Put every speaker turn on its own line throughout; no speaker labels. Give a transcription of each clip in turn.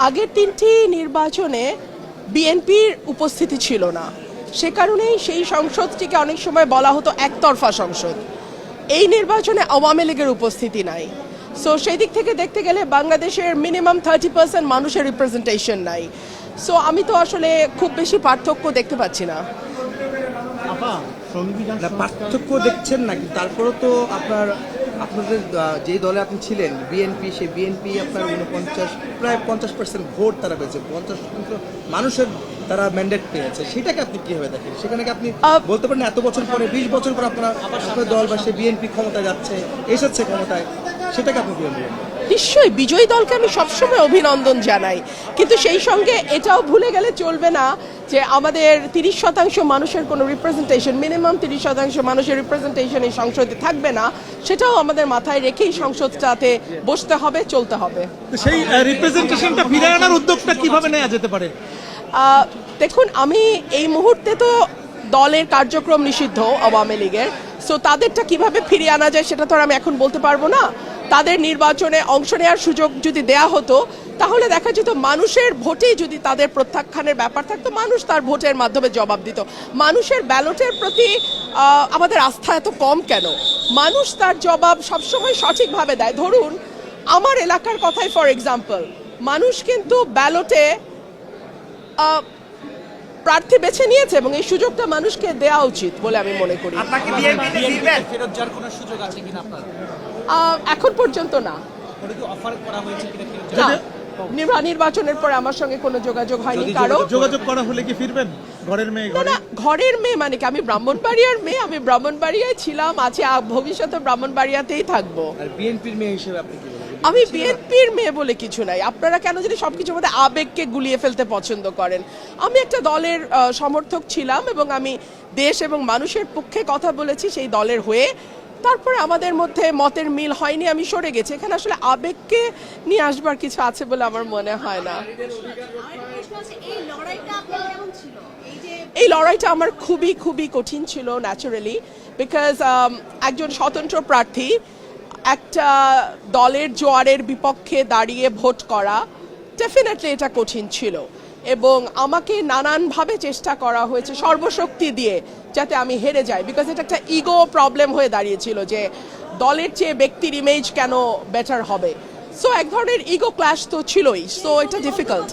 আগের 3টি নির্বাচনে বিএনপির উপস্থিতি ছিল না, সে কারণেই সেই সংসদটিকে অনেক সময় বলা হতো একতরফা সংসদ। এই নির্বাচনে আওয়ামী লীগের উপস্থিতি নাই। সো সেই দিক থেকে দেখতে গেলে বাংলাদেশের মিনিমাম 30% মানুষের রিপ্রেজেন্টেশন নাই। সো আমি তো আসলে খুব বেশি পার্থক্য দেখতে পাচ্ছি না।
পার্থক্য দেখছেন না, কিন্তু তারপরেও তো আপনাদের যে দলে আপনি ছিলেন বিএনপি, সেই বিএনপি আপনার 49 প্রায় 50% ভোট তারা পেয়েছে, 50% মানুষের তারা ম্যান্ডেট পেয়েছে। সেটাকে আপনি কিভাবে দেখেন? সেখানে কি আপনি বলতে পারেন এত বছর পরে, 20 বছর পর আপনার দল বা সে বিএনপি ক্ষমতায় যাচ্ছে, এসেছে ক্ষমতায়, সেটাকে আপনি কিভাবে বলবেন?
নিশ্চয়ই বিজয়ী দলকে আমি সবসময় অভিনন্দন জানাই, কিন্তু সেই সঙ্গে এটাও ভুলে গেলে চলবে না যে আমাদের 30% মানুষের কোনো রিপ্রেজেন্টেশন, মিনিমাম 30% মানুষের রিপ্রেজেন্টেশন এই সংসদে থাকবে না, সেটাও আমাদের মাথায় রেখেই সংসদটাতে বসতে হবে, চলতে হবে।
সেই রিপ্রেজেন্টেশনটা ফিরে আনার উদ্যোগটা কিভাবে নেওয়া যেতে পারে?
দেখুন, আমি এই মুহূর্তে তো দলের কার্যক্রম নিষিদ্ধ আওয়ামী লীগের, সো তাদেরটা কিভাবে ফিরিয়ে আনা যায় সেটা তো আর আমি এখন বলতে পারবো না। তাদের নির্বাচনে অংশ নেওয়ার সুযোগ যদি দেয়া হতো তাহলে দেখা যেত মানুষের ভোটেই যদি তাদের প্রত্যাখ্যানের ব্যাপার থাকতো, মানুষ তার ভোটের মাধ্যমে জবাব দিত। মানুষের ব্যালটের প্রতি আমাদের আস্থা এত কম কেন? মানুষ তার জবাব সবসময় সঠিকভাবে দেয়। ধরুন আমার এলাকার কথাই ফর এক্সাম্পল, মানুষ কিন্তু ব্যালটে প্রার্থী বেছে নিয়েছে এবং এই সুযোগটা মানুষকে দেওয়া উচিত বলে আমি মনে করি। এখন পর্যন্ত না। নির্বাচনের পরে আমার সঙ্গে কোনো যোগাযোগ হয়নি। কারো
যোগাযোগ করা হলে কি ফিরবেন? ঘরের মেয়ে?
না, ঘরের মেয়ে মানে কি? আমি ব্রাহ্মণবাড়িয়ার মেয়ে, আমি ব্রাহ্মণবাড়িয়ায় ছিলাম, আছি, ভবিষ্যতে ব্রাহ্মণবাড়িয়াতেই থাকবো।
আর বিএনপির মেয়ে হিসেবে আপনি কি বলবেন?
আমি বিএনপির মেয়ে বলে কিছু নাই। আপনারা কেন যদি সবকিছুর মধ্যে আবেগকে গুলিয়ে ফেলতে পছন্দ করেন? আমি একটা দলের সমর্থক ছিলাম এবং আমি দেশ এবং মানুষের পক্ষে কথা বলেছি সেই দলের হয়ে। তারপরে আমাদের মধ্যে মতের মিল হয়নি, আমি সরে গেছি। এখানে আসলে আবেগকে নিয়ে আসবার কিছু আছে বলে আমার মনে হয় না। এই লড়াইটা আমার খুবই খুবই কঠিন ছিল ন্যাচারালি, বিকজ একজন স্বতন্ত্র প্রার্থী একটা দলের জোয়ারের বিপক্ষে দাঁড়িয়ে ভোট করা, ডেফিনেটলি এটা কঠিন ছিল এবং আমাকে নানানভাবে চেষ্টা করা হয়েছে সর্বশক্তি দিয়ে যাতে আমি হেরে যাই, বিকজ এটা একটা ইগো প্রবলেম হয়ে দাঁড়িয়েছিল যে দলের চেয়ে ব্যক্তির ইমেজ কেন বেটার হবে। সো এক ধরনের ইগো ক্ল্যাশ তো ছিলই, সো এটা ডিফিকাল্ট।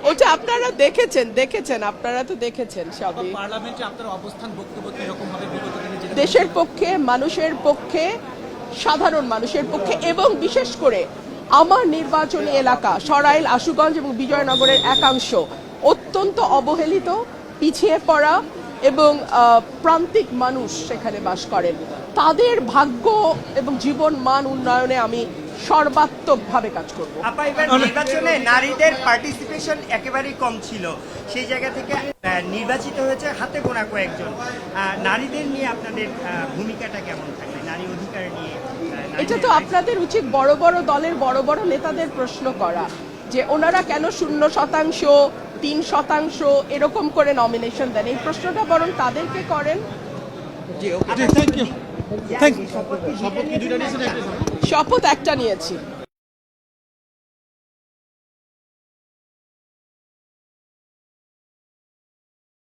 ওটা আপনারা দেখেছেন আপনারা তো দেখেছেন সবই।
পার্লামেন্টে আপনার অবস্থান বক্তব্য কিরকম হবে বিগত দিনে?
দেশের পক্ষে, মানুষের পক্ষে, সাধারণ মানুষের পক্ষে এবং বিশেষ করে আমার নির্বাচনী এলাকা সরাইল, আশুগঞ্জ এবং বিজয়নগরের একাংশ অত্যন্ত অবহেলিত, পিছিয়ে পড়া এবং প্রান্তিক মানুষ সেখানে বাস করেন। তাদের ভাগ্য এবং জীবন মান উন্নয়নে আমি সর্বাত্মকভাবে কাজ করব।
নির্বাচনে নারীদের পার্টিসিপেশন একেবারেই কম ছিল, সেই জায়গা থেকে নির্বাচিত হয়েছে হাতে গোনা কয়েকজন। নারীদের নিয়ে আপনাদের ভূমিকাটা কেমন থাকে, নারী অধিকার নিয়ে?
এটা তো আপনাদের উচিত বড় বড় দলের বড় বড় নেতাদের প্রশ্ন করা যে ওনারা কেন 0%, 3% এরকম করে নমিনেশন দেন। এই প্রশ্নটা বরং তাদেরকে করেন।
Thank you.
শপথ একটা নিয়েছি।